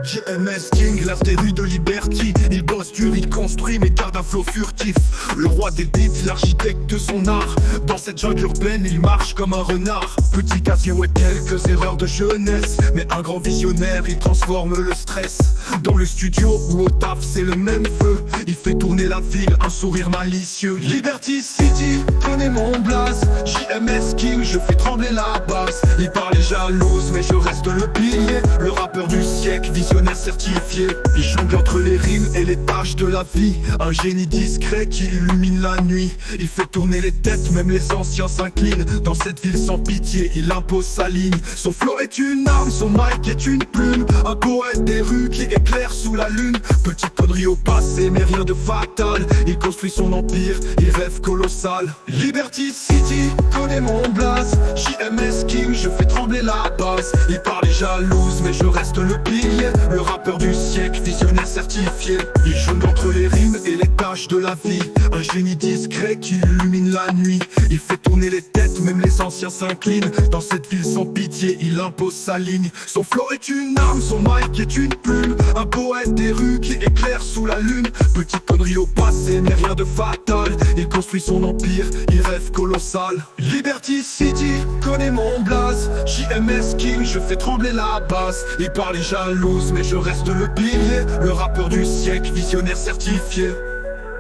JMS King, l'astéroïde de Liberty. Il bosse dur, il construit mais garde un flow furtif. Le roi des beats, l'architecte de son art. Dans cette jungle urbaine, il marche comme un renard. Petit casier, ouais, quelques erreurs de jeunesse, mais un grand visionnaire, il transforme le stress. Dans le studio ou au taf, c'est le même feu. Il fait tourner la ville, un sourire malicieux. Liberty City, connais mon blaze. JMS King, je fais trembler la basse. Il parle est jalouse, mais je reste le pilier. Le rappeur du siècle, visionnaire certifié. Il jongle entre les rimes et les tâches de la vie. Un génie discret qui illumine la nuit. Il fait tourner les têtes, même les anciens s'inclinent. Dans cette ville sans pitié, il impose sa ligne. Son flow est une arme, son mic est une plume. Un poète des rues qui éclaire sous la lune. Petite connerie au passé, mais rien de fatal. Il construit son empire, il rêve colossal. Liberty City, connais mon blaze. JMS King, je fais trembler la base. Il parle est jalouse, mais je reste le pilier. Le rappeur du siècle, visionnaire certifié. Il jongle entre les rimes et les tâches de la vie. Un génie discret qui illumine la nuit. Il fait tourner les têtes, même les anciens s'inclinent. Dans cette ville sans pitié, il impose sa ligne. Son flow est une arme, son mic est une plume. Un poète des rues qui éclaire sous la lune. Petite connerie au passé, mais rien de fatal. Il construit son empire, il rêve colossal. Liberty City, connais mon blaze. JMS King, je fais trembler la basse. Il parle est jalouse, mais je reste le pilier. Le rappeur du siècle, visionnaire certifié.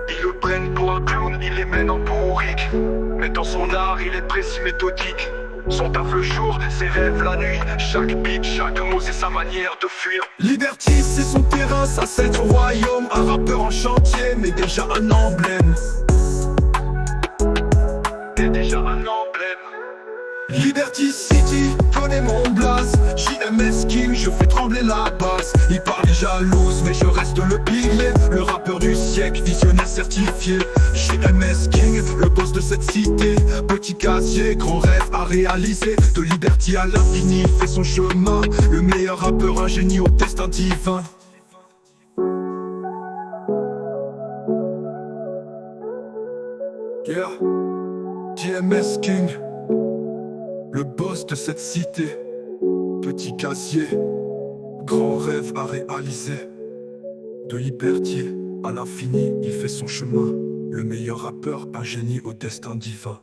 Ils le prennent pour un clown, il les mène en bourrique. Mais dans son art, il est précis, méthodique. Son taf le jour, ses rêves la nuit. Chaque beat, chaque mot, c'est sa manière de fuir. Liberty, c'est son terrain, ça c'est son royaume. Un rappeur en chantier, mais déjà un emblème. T'es déjà un emblème. Liberty City, connais mon blaze. JMS King, je fais trembler la basse. Il parle jalouse, mais je reste le pilier. Le rappeur du siècle, visionnaire certifié. JMS King, le boss de cette cité. Petit casier, grand rêve à réaliser. De Liberty à l'infini, il fait son chemin. Le meilleur rappeur, un génie au destin divin. Yeah, JMS King, le boss de cette cité. Petit casier, grand rêve à réaliser. De Liberty à l'infini, il fait son chemin. Le meilleur rappeur, un génie au destin divin.